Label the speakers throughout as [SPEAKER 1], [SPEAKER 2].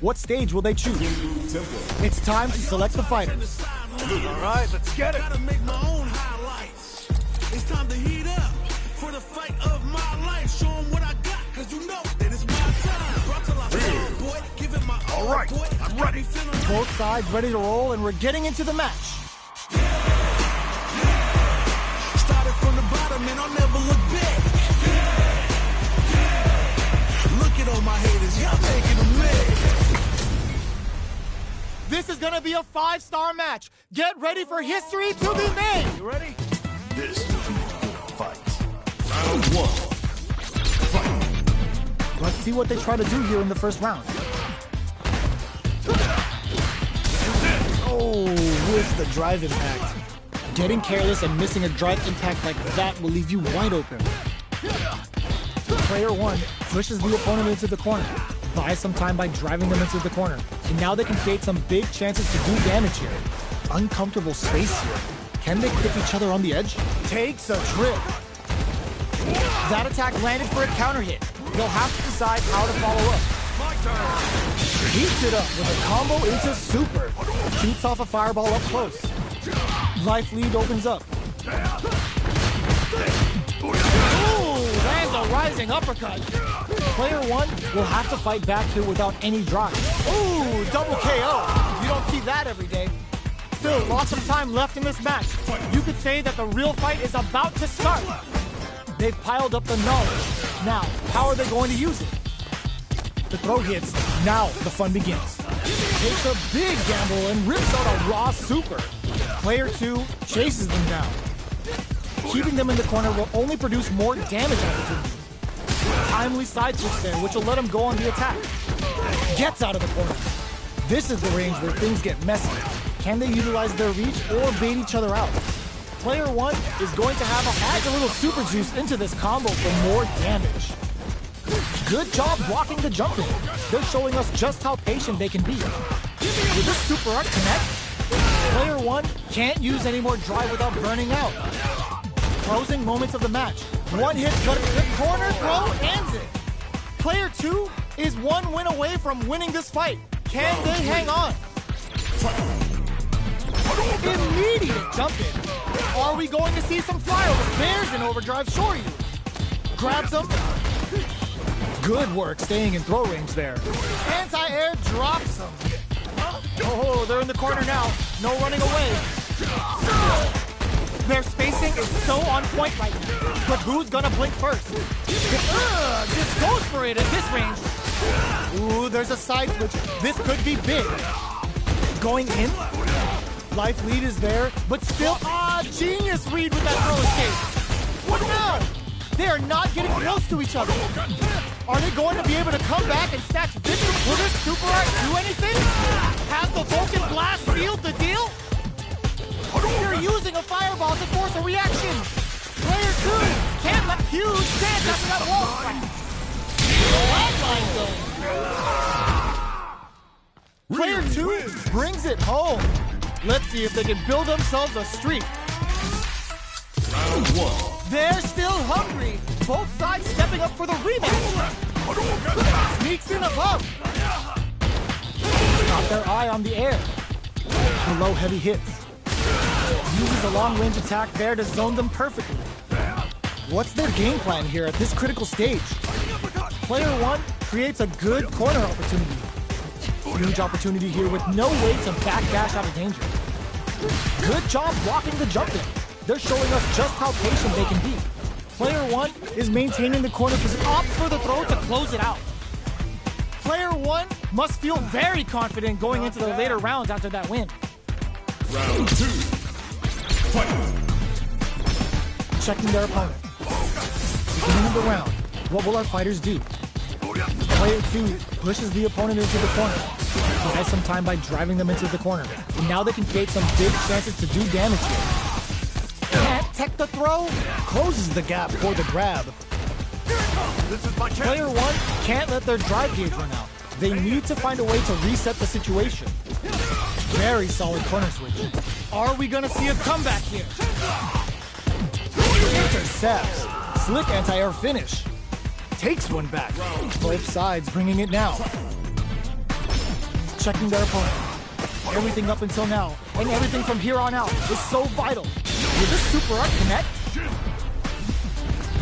[SPEAKER 1] What stage will they choose? It's time to select the fighters.
[SPEAKER 2] All right, let's get it.
[SPEAKER 3] Gotta make my own highlights. It's time to heat up for the fight of my life. Show 'em what I got, cause you know that it's my time. Brought till I fall, boy. Give it my all
[SPEAKER 2] right,
[SPEAKER 3] boy.
[SPEAKER 2] I'm ready.
[SPEAKER 1] Both sides ready to roll, and we're getting into the match.
[SPEAKER 3] Started from the bottom and I'll never look back. Look at all my haters, y'all making them mad.
[SPEAKER 1] This is gonna be a 5-star match. Get ready for history to be made.
[SPEAKER 2] You ready?
[SPEAKER 4] This will be a good fight. Round 1. Fight.
[SPEAKER 1] Let's see what they try to do here in the first round. Oh, with the drive impact. Getting careless and missing a drive impact like that will leave you wide open. Player 1 pushes the opponent into the corner, buys some time by driving them into the corner, and now they can create some big chances to do damage here. Uncomfortable space here. Can they clip each other on the edge? Takes a trip. That attack landed for a counter hit. They'll have to decide how to follow up. Heats it up with a combo into super. Shoots off a fireball up close. Life lead opens up. Ooh, lands a rising uppercut. Player 1 will have to fight back here without any drive. Ooh, double KO. You don't see that every day. Still, lots of time left in this match. You could say that the real fight is about to start. They've piled up the knowledge. Now, how are they going to use it? The throw hits. Now the fun begins. Takes a big gamble and rips out a raw super. Player 2 chases them down. Keeping them in the corner will only produce more damage opportunity. Timely side switch there, which will let him go on the attack. Gets out of the corner. This is the range where things get messy. Can they utilize their reach or bait each other out? Player 1 is going to have add a little super juice into this combo for more damage. Good job blocking the jump in. They're showing us just how patient they can be. Will this super art connect? Player 1 can't use any more drive without burning out. Closing moments of the match. One hit cut the corner throw ends it. Player 2 is one win away from winning this fight. Can they hang on? Immediate jump in. Are we going to see some flyover? There's an overdrive Shoryu. Grabs him. Good work staying in throw range there. Anti-air drops him. Oh, they're in the corner now. No running away. Their spacing is so on point right now. But who's gonna blink first? Just goes for it at this range. Ooh, there's a side switch. This could be big. Going in. Life lead is there, but still, genius read with that throw escape. What now? They are not getting close to each other. Are they going to be able to come back and snatch victory? Will this super art do anything? Has the Vulcan Blast sealed the deal? You're using a fireball to force a reaction. Player 2 can't let huge chance after that wall strike. Player 2 brings it home. Let's see if they can build themselves a streak.
[SPEAKER 4] Round 1.
[SPEAKER 1] They're still hungry. Both sides stepping up for the rematch. Sneaks in above. Got their eye on the air. Below heavy hits. Uses a long-range attack there to zone them perfectly. What's their game plan here at this critical stage? Player 1 creates a good corner opportunity. Huge opportunity here with no way to backdash out of danger. Good job blocking the jump in. They're showing us just how patient they can be. Player 1 is maintaining the corner position, opts for the throw to close it out. Player 1 must feel very confident going into the later rounds after that win.
[SPEAKER 4] Round 2. Fight.
[SPEAKER 1] Checking their opponent. Beginning of the round, what will our fighters do? Player 2 pushes the opponent into the corner. Buys some time by driving them into the corner. And now they can create some big chances to do damage here. Can't tech the throw. Closes the gap for the grab.
[SPEAKER 2] This is my chance.
[SPEAKER 1] Player 1 can't let their drive gauge run out. They need to find a way to reset the situation. Very solid corner switch. Are we gonna see a comeback here? Intercepts. Slick anti-air finish. Takes one back. Both sides bringing it now. checking their opponent. Everything up until now, and everything from here on out, is so vital. Will this super art connect?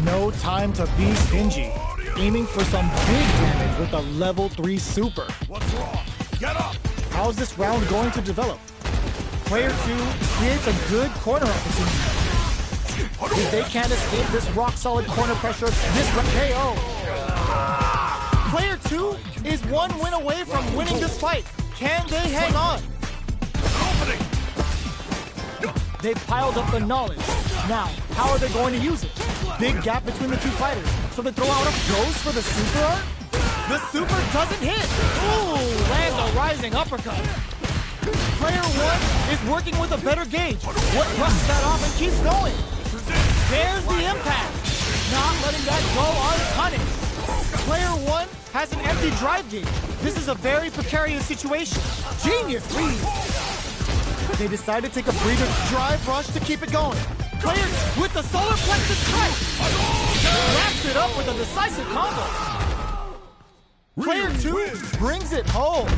[SPEAKER 1] No time to be stingy. Aiming for some big damage with a level 3 super.
[SPEAKER 2] What's wrong? Get up!
[SPEAKER 1] How's this round going to develop? Player 2 creates a good corner opportunity. If they can't escape this rock-solid corner pressure, this KO. Player 2 is one win away from winning this fight. Can they hang on? They've piled up the knowledge. Now, how are they going to use it? Big gap between the two fighters. So they throw out a goes for the super art? The super doesn't hit. Ooh, lands a rising uppercut. Player 1 is working with a better gauge. What brusts that off and keeps going? There's the impact. Not letting that go unpunished. Player 1 has an empty drive gauge. This is a very precarious situation. Genius read. They decide to take a breather drive rush to keep it going. Player with the solar plexus strike. Wraps it up with a decisive combo. Player 2 brings it home.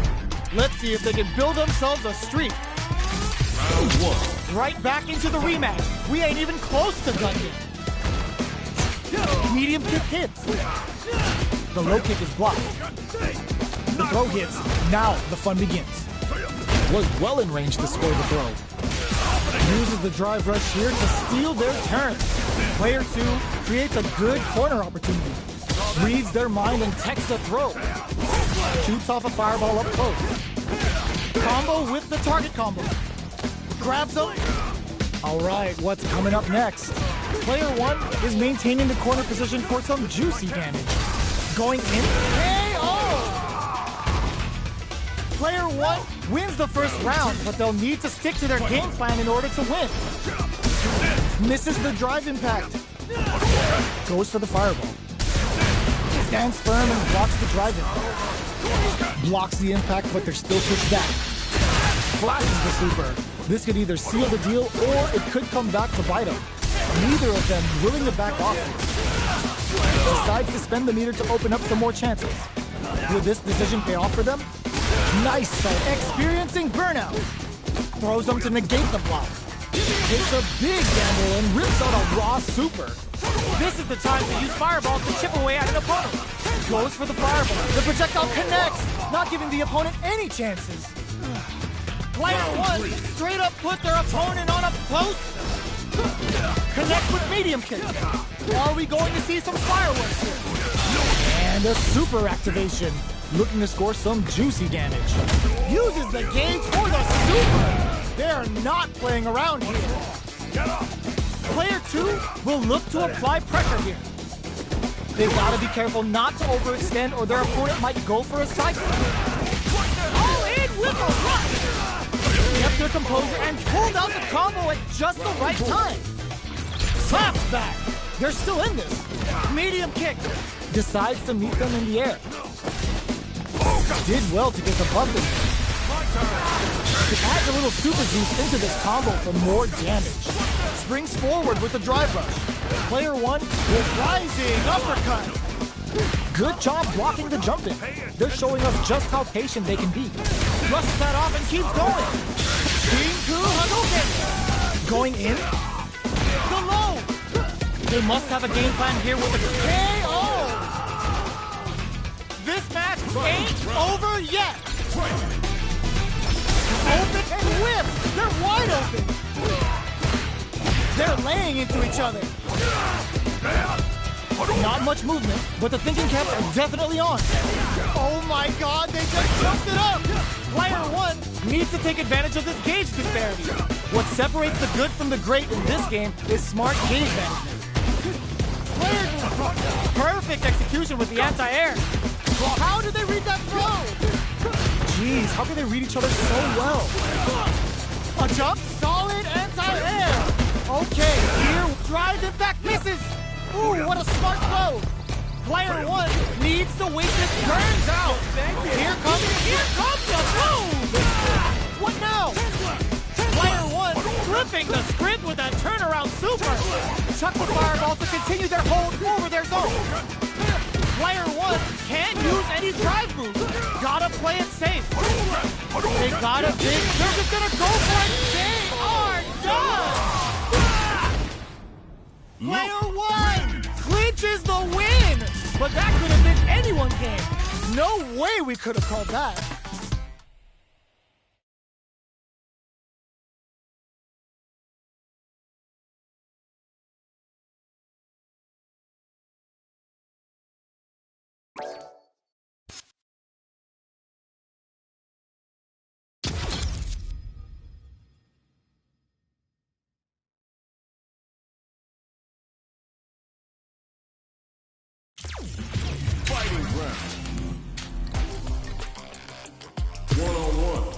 [SPEAKER 1] Let's see if they can build themselves a streak.
[SPEAKER 2] Round 1.
[SPEAKER 1] Right back into the rematch. We ain't even close to done yet. Medium kick hits. The low kick is blocked. The throw hits. Now the fun begins. Was well in range to score the throw. Uses the drive rush here to steal their turn. Player 2 creates a good corner opportunity. Reads their mind and techs the throw. Shoots off a fireball up close. Combo with the target combo. Grabs them. All right, what's coming up next? Player 1 is maintaining the corner position for some juicy damage. Going in. KO! Player 1 wins the first round, but they'll need to stick to their game plan in order to win. Misses the drive impact. Goes for the fireball. Stands firm and blocks the drive impact. Blocks the impact, but they're still pushed back. Flashes the super. This could either seal the deal, or it could come back to bite them. Neither of them willing to back off. Decides to spend the meter to open up some more chances. Will this decision pay off for them? Nice sight, experiencing burnout. Throws them to negate the block. Takes a big gamble and rips out a raw super. This is the time to use fireballs to chip away at an opponent. Goes for the fireball. The projectile connects, not giving the opponent any chances. Player 1 straight up put their opponent on a post. Connects with medium kick. Are we going to see some fireworks here? And a super activation. Looking to score some juicy damage. Uses the gauge for the super. They are not playing around here. Player 2 will look to apply pressure here. They've got to be careful not to overextend or their opponent might go for a side step. All in with a rush. Kept their composure and pulled out the combo at just the right time. Slaps back. They're still in this. Medium kick. Decides to meet them in the air. Did well to get above them. Adds a little super juice into this combo for more damage. Springs forward with the drive rush. Player 1 with rising uppercut. Good job blocking the jump in. They're showing us just how patient they can be. Thrusts that off and keeps going. Shinku Hadouken. Going in. The low. They must have a game plan here with a KO. This match ain't over yet. Open and whip. They're wide open. They're laying into each other. Not much movement, but the thinking caps are definitely on. Oh my god, they just jumped it up. Player 1 needs to take advantage of this gauge disparity. What separates the good from the great in this game is smart gauge management. Player 2, perfect execution with the anti-air. How did they read that throw? Jeez, how can they read each other so well? A jump, solid anti-air. Okay, here, drive impact misses. Ooh, what a smart throw. Player 1 needs to wait this turns out. Here comes the move. What now? Player 1 flipping the script with a turnaround super. Chuck the fireball to continue their hold over their zone. Player one can't use any drive moves. Gotta play it safe. They gotta dig. They're just gonna go for it. They are done. Player one clinches the win. But that could have been anyone's game. No way we could have called that.
[SPEAKER 2] Fighting round. 1-on-1.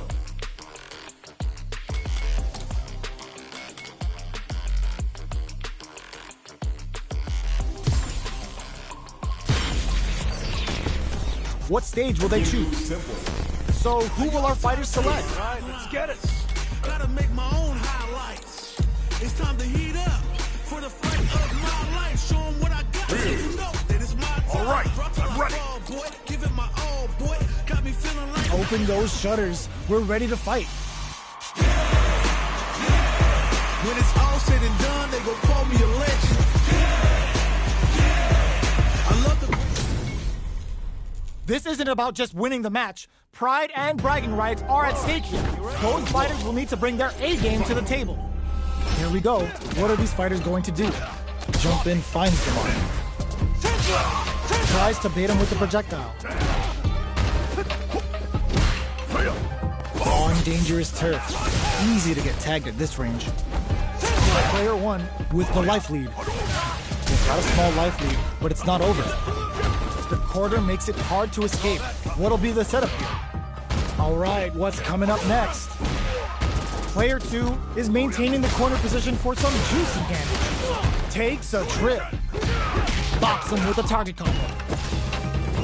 [SPEAKER 1] What stage will they choose?
[SPEAKER 2] Simple.
[SPEAKER 1] So who will our fighters select?
[SPEAKER 2] All right, let's get it.
[SPEAKER 3] Gotta make my own highlights. It's time to heat up for the fight of my life. Show 'em what I got.
[SPEAKER 2] Really?
[SPEAKER 3] You know that it's my time.
[SPEAKER 2] All right, I'm ready.
[SPEAKER 3] Fall, boy. Give it my all, boy. Got me feeling like
[SPEAKER 1] Open those shutters. We're ready to fight.
[SPEAKER 3] when it's all said and done, they gon' call me a legend. I love the
[SPEAKER 1] This isn't about just winning the match. Pride and bragging rights are at stake here. Both fighters will need to bring their A game to the table. Here we go. What are these fighters going to do? Jump in finds the mark. Tries to bait him with the projectile. On dangerous turf. Easy to get tagged at this range. Player one with the life lead. They've got a small life lead, but it's not over. The quarter makes it hard to escape. What'll be the setup here? All right, what's coming up next? Player two is maintaining the corner position for some juicy damage. Takes a trip. Bops him with a target combo.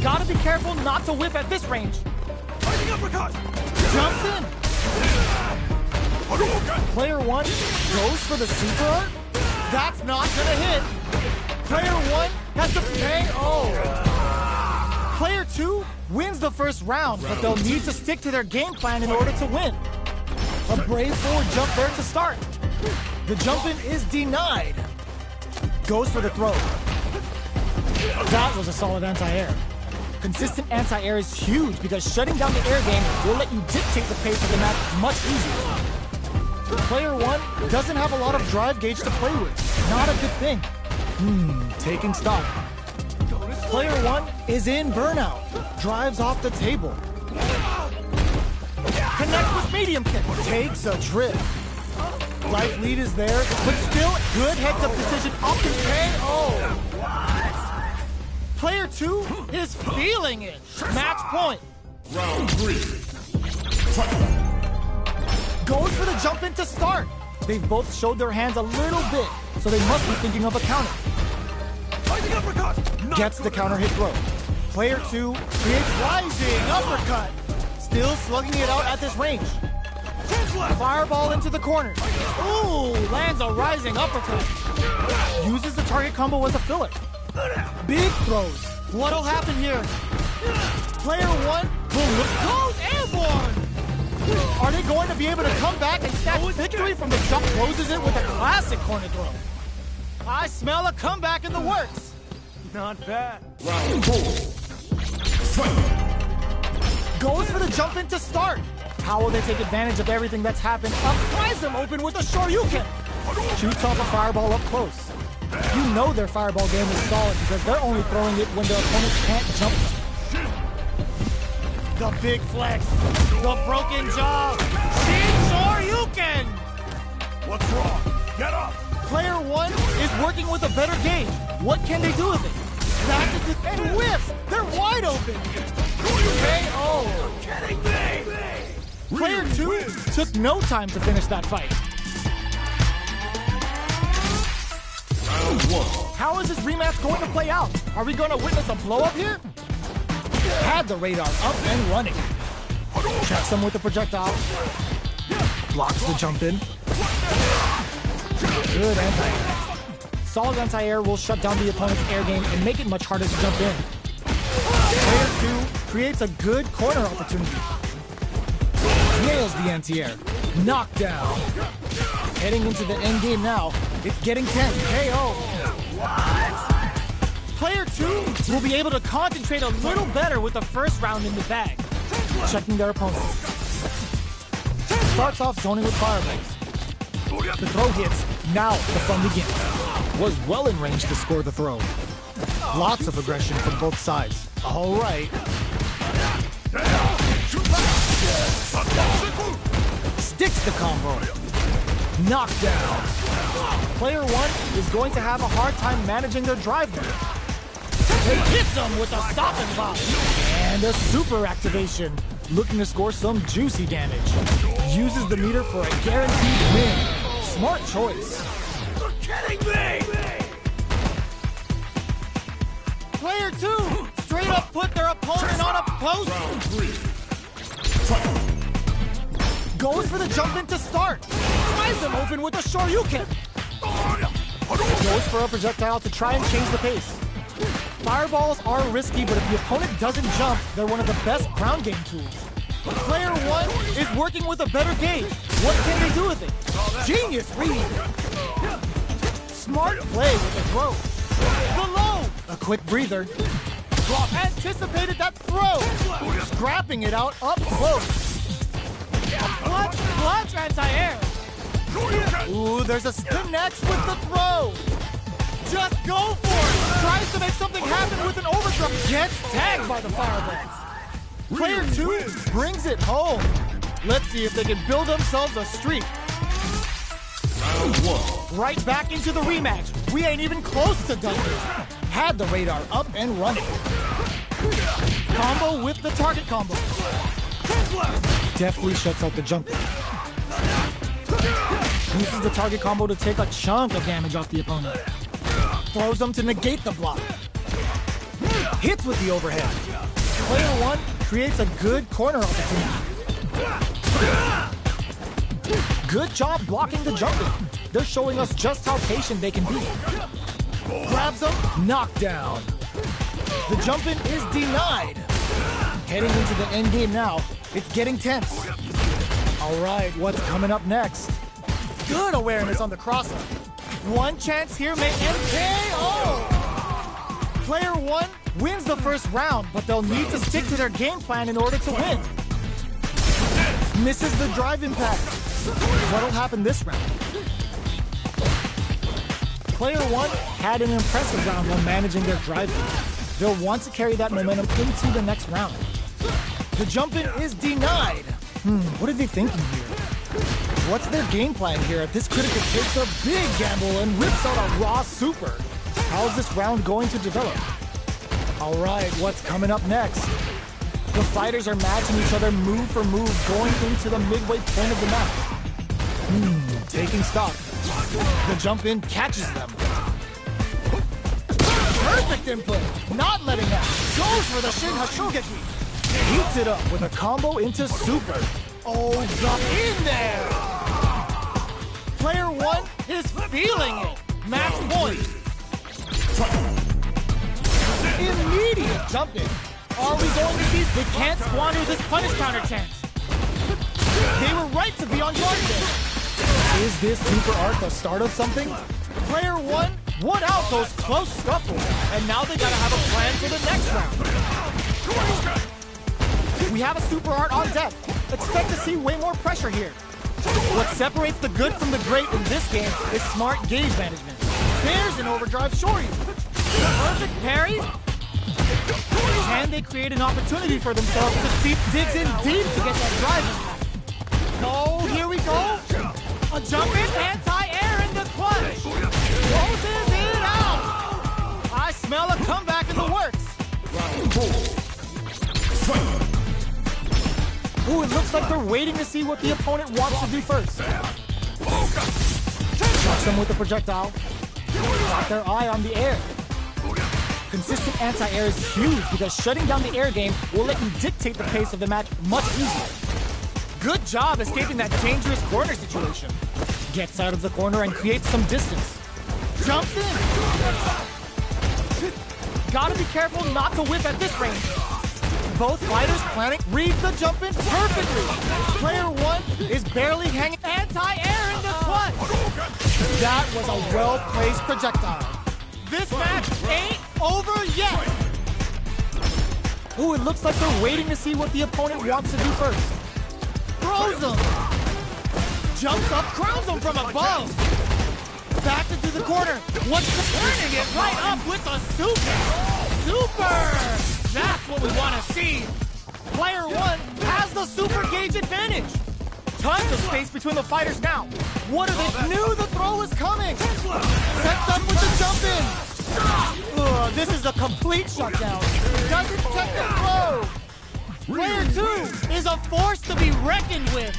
[SPEAKER 1] Gotta be careful not to whiff at this range.
[SPEAKER 2] Fighting uppercut.
[SPEAKER 1] Jumps in. Player one goes for the super art. That's not gonna hit. Player one has to pay. Oh. Player two wins the first round, but they'll need to stick to their game plan in order to win. A brave forward jump there to start. The jump in is denied. Goes for the throw. That was a solid anti-air. Consistent anti-air is huge because shutting down the air game will let you dictate the pace of the match much easier. Player one doesn't have a lot of drive gauge to play with. Not a good thing. Taking stock. Player one is in burnout. Drives off the table. Connects with medium kick. Takes a trip. Life lead is there, but still good heads-up decision up in KO. Player two is feeling it. Match point.
[SPEAKER 2] Round 3. Fight.
[SPEAKER 1] Goes for the jump in to start. They've both showed their hands a little bit, so they must be thinking of a counter.
[SPEAKER 2] Fighting uppercut.
[SPEAKER 1] Gets the counter hit throw. Player two creates rising uppercut. Still slugging it out at this range. Fireball into the corner. Ooh, lands a rising uppercut. Uses the target combo as a filler. Big throws. What'll happen here? Player one goes airborne. Are they going to be able to come back and snatch victory from the jump? Closes it with a classic corner throw. I smell a comeback in the works.
[SPEAKER 2] Not bad. Round 4. Fight.
[SPEAKER 1] Goes for the jump in to start. How will they take advantage of everything that's happened? Pries them open with a Shoryuken. Shoots off a fireball up close. You know their fireball game is solid because they're only throwing it when their opponents can't jump them. The big flex. The broken jaw. Shin Shoryuken.
[SPEAKER 2] What's wrong? Get up.
[SPEAKER 1] Player one is working with a better gauge. What can they do with it? Back into and whiffs. They're wide open. KO.
[SPEAKER 2] Kidding me.
[SPEAKER 1] Player two took no time to finish that fight.
[SPEAKER 2] Round 1.
[SPEAKER 1] How is this rematch going to play out? Are we going to witness a blow up here? Had the radar up and running. Checks him with the projectile. Blocks the jump in. Good anti-air. Solid anti-air will shut down the opponent's air game and make it much harder to jump in. Player 2 creates a good corner opportunity. Nails the anti-air. Knockdown. Heading into the end game now. It's getting tense. KO. Player 2 will be able to concentrate a little better with the first round in the bag. Checking their opponent. Starts off zoning with fireballs. The throw hits. Now the fun begins. Was well in range to score the throw. Lots of aggression from both sides. All right. Sticks the combo. Knockdown. Player 1 is going to have a hard time managing their drive there. They hit them with a stopping block. And a super activation. Looking to score some juicy damage. Uses the meter for a guaranteed win. Smart choice.
[SPEAKER 2] You're kidding me!
[SPEAKER 1] Player 2 straight up put their opponent on a post.
[SPEAKER 2] Round 3.
[SPEAKER 1] Goes for the jump in to start. Tries them open with a Shoryuken. Goes for a projectile to try and change the pace. Fireballs are risky, but if the opponent doesn't jump, they're one of the best ground game tools. Player 1 is working with a better gauge. What can they do with it? Genius read. Smart play with the throw. The low. A quick breather. Anticipated that throw. Scrapping it out up close. Clutch anti-air. Ooh, there's a spin next with the throw. Just go for it. Tries to make something happen with an overdrive. Gets tagged by the fireballs. Player 2 brings it home. Let's see if they can build themselves a streak.
[SPEAKER 2] Round 1.
[SPEAKER 1] Right back into the rematch. We ain't even close to done yet. Had the radar up and running. Combo with the target combo. Deftly shuts out the jump. Uses the target combo to take a chunk of damage off the opponent. Throws them to negate the block. Hits with the overhead. Player 1 creates a good corner opportunity. Good job blocking the jumping. They're showing us just how patient they can be. Grabs them, knockdown. The jump-in is denied. Heading into the end game now. It's getting tense. All right, what's coming up next? Good awareness on the crosser. One chance here may end KO. Player 1 wins the first round, but they'll need to stick to their game plan in order to win. Misses the drive impact. What'll happen this round? Player 1 had an impressive round while managing their drive. They'll want to carry that momentum into the next round. The jump-in is denied. What are they thinking here? What's their game plan here if this critical takes a big gamble and rips out a raw super? How's this round going to develop? All right, what's coming up next? The fighters are matching each other move for move going into the midway point of the match. Taking stock. The jump-in catches them. Perfect input. Not letting out. Goes for the Shin Hashogeki. Heats it up with a combo into super. Oh, got in there. Player 1 is feeling it. Match point. Immediate jump in. Are we going to see? They can't squander this punish counter chance. They were right to be on guard there. Is this super art the start of something? Player 1 won out those close scuffles, and now they gotta have a plan for the next round. We have a super art on deck. Expect to see way more pressure here. What separates the good from the great in this game is smart gauge management. There's an overdrive Shoryu. Perfect parry. Can they create an opportunity for themselves to see digs in deep to get that drive impact? Oh, here we go. A jump in, anti-air in the clutch. Closes it out. I smell a comeback in the works. Ooh, it looks like they're waiting to see what the opponent wants to do first. Shocks them with the projectile. Got their eye on the air. Consistent anti-air is huge because shutting down the air game will let you dictate the pace of the match much easier. Good job escaping that dangerous corner situation. Gets out of the corner and creates some distance. Jumps in. Gotta be careful not to whip at this range. Both fighters planning, reads the jump in perfectly. Player one is barely hanging. Anti-air in the clutch. That was a well-placed projectile. This match ain't over yet. Ooh, it looks like they're waiting to see what the opponent wants to do first. Throws him. Jumps up, crowns him from above. Back into the corner. What's the turning it right up with a super? Super! That's what we want to see. Player one has the super gauge advantage. Tons of space between the fighters now. What if they knew the throw was coming? Sets up with the jump in. This is a complete shutdown. Doesn't check the throw. Player two is a force to be reckoned with.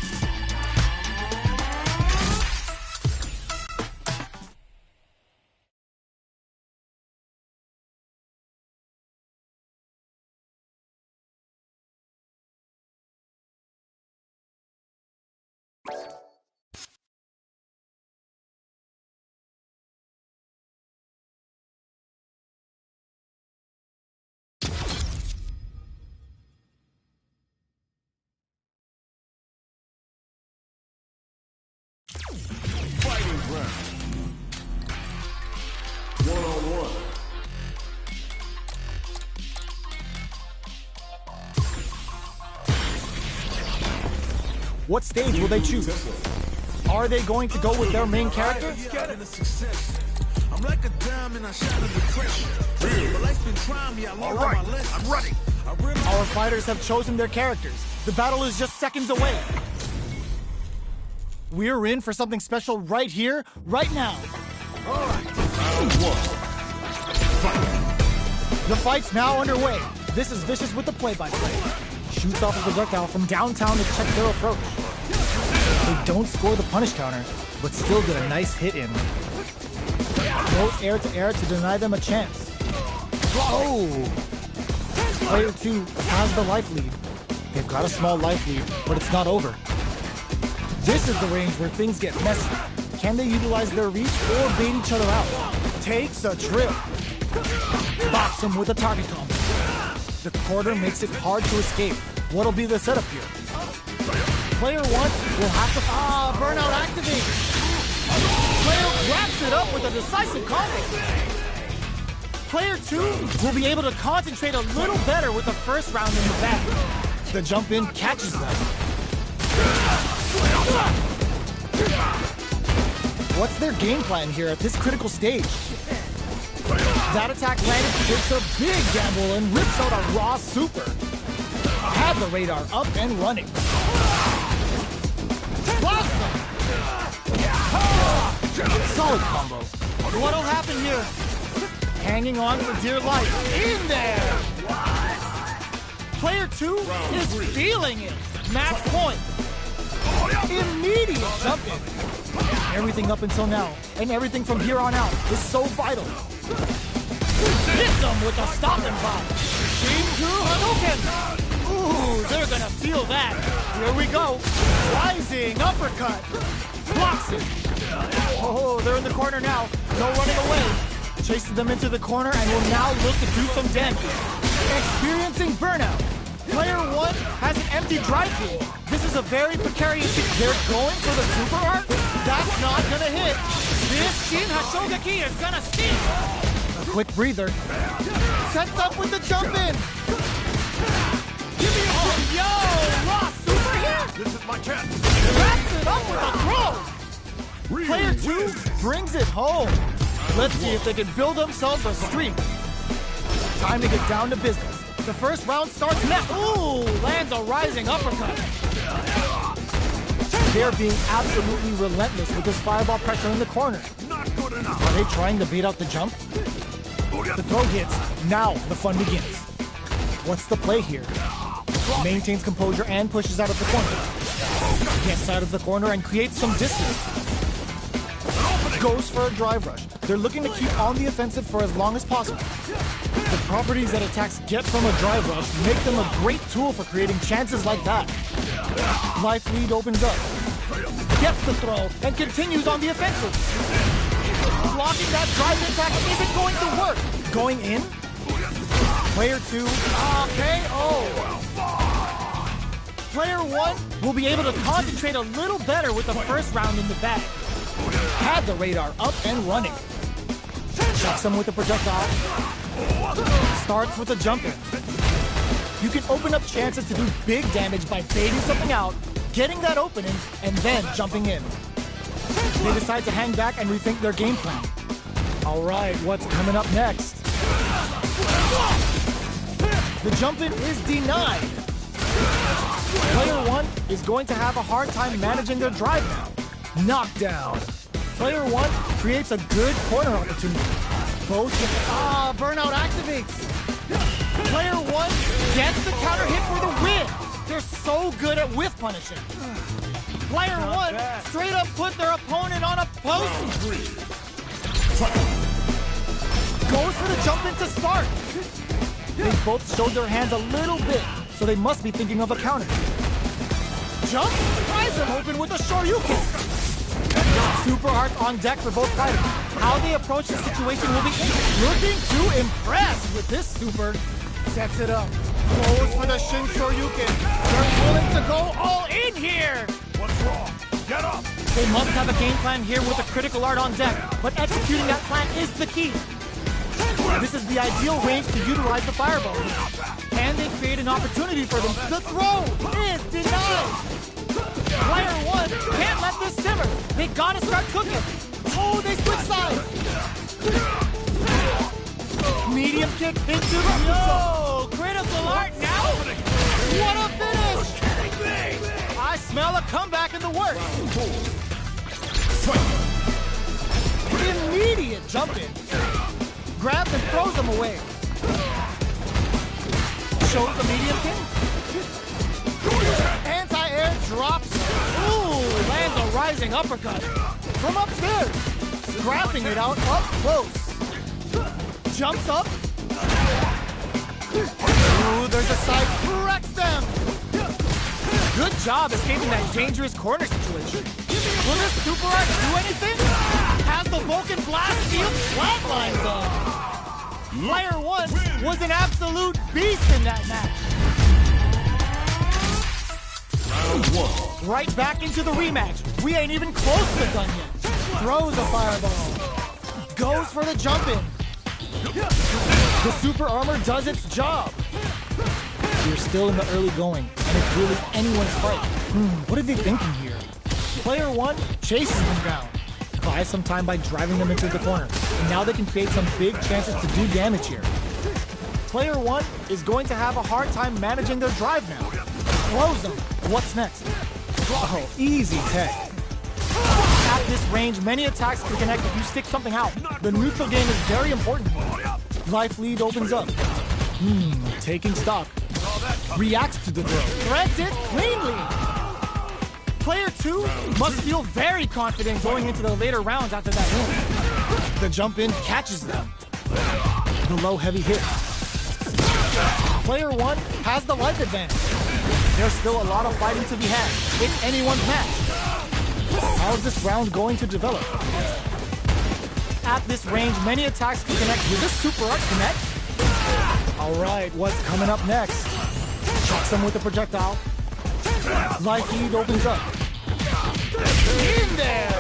[SPEAKER 2] Fighting round. 1-on-1.
[SPEAKER 1] What stage will they choose? Are they going to go with their main character?
[SPEAKER 3] I'm like a diamond, I shine under pressure. But life's been trying me, I learned my lessons. I'm ready.
[SPEAKER 1] Our fighters have chosen their characters. The battle is just seconds away. We're in for something special right here, right now.
[SPEAKER 2] All right. Round one. Fight.
[SPEAKER 1] The fight's now underway. This is Vicious with the play-by-play. Shoots off a projectile from downtown to check their approach. They don't score the punish counter, but still get a nice hit in. Throws air to air to deny them a chance. Oh! Player two has the life lead. They've got a small life lead, but it's not over. This is the range where things get messy. Can they utilize their reach or bait each other out? Takes a trip. Box him with a target combo. The quarter makes it hard to escape. What'll be the setup here? Player one will have to... burnout activate. Player wraps it up with a decisive combo. Player two will be able to concentrate a little better with the first round in the bag. The jump in catches them. What's their game plan here at this critical stage? That attack landed, takes a big gamble and rips out a raw super. Have the radar up and running. Blossom! Solid combo. What'll happen here? Hanging on for dear life. In there! Player two is feeling it. Match point. Immediate jump in. Everything up until now, and everything from here on out, is so vital. Hits them with a stopping bomb. Shinku Hadouken. Ooh, they're gonna feel that. Here we go. Rising uppercut. Blocks it. Oh, they're in the corner now. No running away. Chases them into the corner and will now look to do some damage. Experiencing burnout. Player one has an empty drive feed. This is a very precarious... They're going for the super art? That's not gonna hit. This Shin Hashogaki is gonna sting. A quick breather. Sets up with the jump in. Give me yo, raw super here.
[SPEAKER 2] This is my chance.
[SPEAKER 1] Wraps it up with a throw. Player two brings it home. Let's see if they can build themselves a streak. Time to get down to business. The first round starts now. Ooh, lands a rising uppercut. They're being absolutely relentless with this fireball pressure in the corner.
[SPEAKER 2] Not good enough.
[SPEAKER 1] Are they trying to bait out the jump? The throw hits. Now the fun begins. What's the play here? Maintains composure and pushes out of the corner. Gets out of the corner and creates some distance. Goes for a drive rush. They're looking to keep on the offensive for as long as possible. The properties that attacks get from a drive rush make them a great tool for creating chances like that. Life lead opens up. Gets the throw and continues on the offensive. Blocking that drive attack isn't going to work. Going in? Player 2, KO. Player 1 will be able to concentrate a little better with the first round in the bag. Had the radar up and running. Chucks him with a projectile. Starts with a jump in. You can open up chances to do big damage by baiting something out, getting that opening, and then jumping in. They decide to hang back and rethink their game plan. All right, what's coming up next? The jump in is denied. Player 1 is going to have a hard time managing their drive now. Knockdown. Player 1 creates a good corner opportunity. Both burnout activates. Player 1 gets the counter hit for the win. They're so good at whiff punishing. Player 1 straight up put their opponent on a post. Goes for the jump in to start. They both showed their hands a little bit, so they must be thinking of a counter. Jump, tries them open with a Shoryuken. Super hearts on deck for both fighters. How they approach the situation will be looking to impress with this super. Sets it up. Goes for the Shin Shoryuken. They're willing to go all in here.
[SPEAKER 2] What's wrong? Get up!
[SPEAKER 1] They must have a game plan here with a critical art on deck, but executing that plan is the key. This is the ideal range to utilize the fireball. Can they create an opportunity for them? The throw is denied. Player 1 can't let this simmer. They gotta start cooking. Oh, they switch sides. Medium kick into the... No! Critical art now? What a finish! I smell a comeback in the works. Immediate jump in. Grabs and throws him away. Shows the medium kick. Anti-air drops. Ooh, lands a rising uppercut. From upstairs. Scrapping it out up close. Jumps up. Ooh, there's a side. Wrecks them. Good job escaping that dangerous corner situation. Will this super art do anything? Has the Vulcan blast field flatlines on. Player 1 was an absolute beast in that match.
[SPEAKER 2] Round 1.
[SPEAKER 1] Right back into the rematch. We ain't even close to done yet. Throws a fireball. Goes for the jump in. The super armor does its job. We're still in the early going, and it's really anyone's fight. What are they thinking here? Player 1 chases them down. Buys some time by driving them into the corner, and now they can create some big chances to do damage here. Player 1 is going to have a hard time managing their drive now. Throws them. What's next? Oh, easy tech. At this range, many attacks can connect if you stick something out. The neutral game is very important here. Life lead opens up. Taking stock. Reacts to the throw. Threads it cleanly. Player 2 must feel very confident going into the later rounds after that win. The jump in catches them. The low heavy hit. Player 1 has the life advantage. There's still a lot of fighting to be had. It's anyone's match. How's this round going to develop? At this range, many attacks can connect. Will this super art connect? All right, what's coming up next? Chucks him with a projectile. Life lead opens up. In there!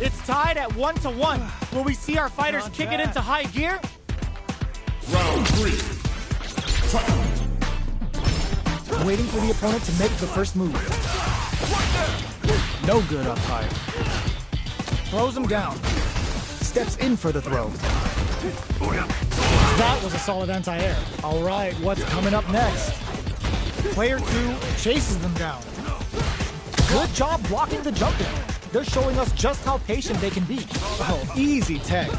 [SPEAKER 1] It's tied at 1-1. Will we see our fighters kick it into high gear?
[SPEAKER 2] Round 3. Fight.
[SPEAKER 1] Waiting for the opponent to make the first move. No good up high. Throws him down. Steps in for the throw. That was a solid anti-air. All right, what's coming up next? Player 2 chases them down. Good job blocking the jump in. They're showing us just how patient they can be. Oh, easy tech.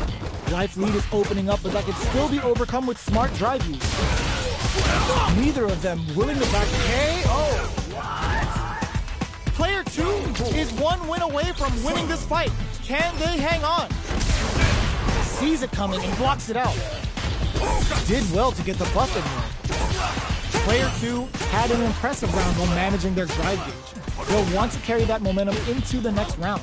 [SPEAKER 1] Life lead is opening up, but that can still be overcome with smart drive use. Neither of them willing to back KO. Player 2 is one win away from winning this fight. Can they hang on? Sees it coming and blocks it out. Did well to get the buff in there. Player 2 had an impressive round while managing their drive gauge. They'll want to carry that momentum into the next round.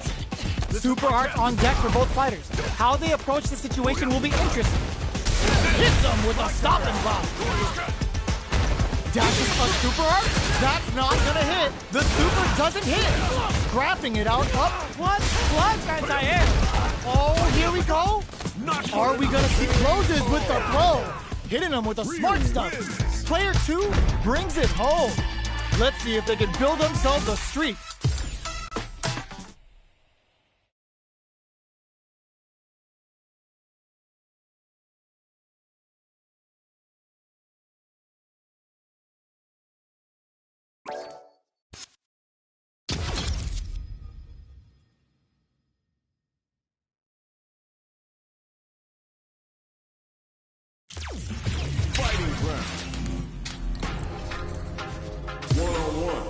[SPEAKER 1] Super art on deck for both fighters. How they approach the situation will be interesting. hits him with a stopping block. Dashes a super art? That's not gonna hit. The super doesn't hit. Scrapping it out up. What? Anti-air. Oh, here we go. Are we gonna see closes with the throw? Hitting him with the smart stuff. Player 2 brings it home. Let's see if they can build themselves a streak.
[SPEAKER 2] Fighting round. 1-on-1.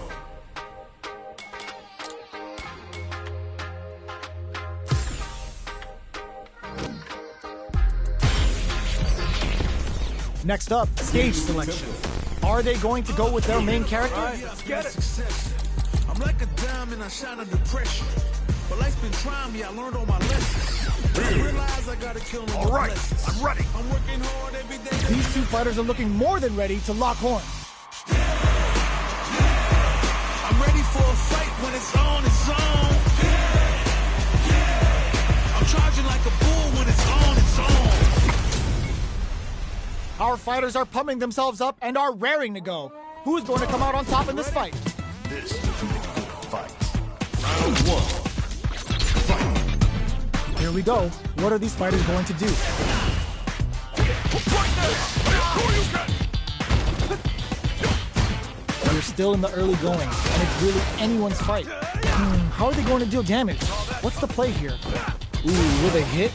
[SPEAKER 1] Next up, stage selection. Are they going to go with their main character?
[SPEAKER 3] Let's get it. I'm like a diamond, I shine under pressure. But life's been trying me, I learned all my lessons. I realize I gotta kill them.
[SPEAKER 2] All right, I'm ready.
[SPEAKER 3] I'm working hard every day.
[SPEAKER 1] These two fighters are looking more than ready to lock horns.
[SPEAKER 3] I'm ready for a fight when it's on, it's on. I'm charging like a bull when it's on, it's on.
[SPEAKER 1] Our fighters are pumping themselves up and are raring to go. Who's going to come out on top in this fight?
[SPEAKER 4] This is the fight.
[SPEAKER 2] Round 1. Fight.
[SPEAKER 1] Here we go. What are these fighters going to do? We're still in the early going, and it's really anyone's fight. How are they going to deal damage? What's the play here? Ooh, will they hit,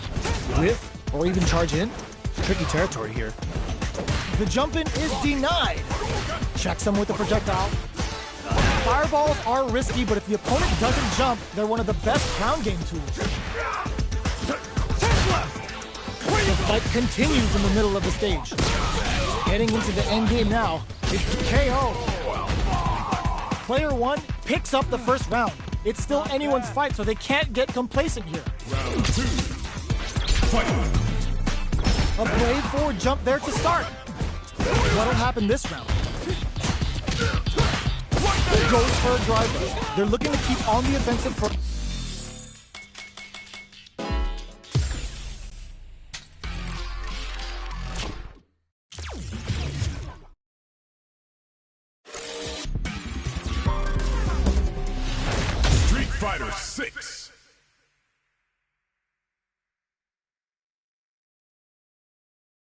[SPEAKER 1] whiff, or even charge in? Tricky territory here. The jump in is denied. Checks them with the projectile. Fireballs are risky, but if the opponent doesn't jump, they're one of the best ground game tools. The fight continues in the middle of the stage. Getting into the end game now. It's KO. Player 1 picks up the first round. It's still anyone's fight, so they can't get complacent here.
[SPEAKER 2] Round 2. Fight.
[SPEAKER 1] A brave forward jump there to start. What'll happen this round? Goes for a drive rush. They're looking to keep on the offensive for...
[SPEAKER 2] Street Fighter 6.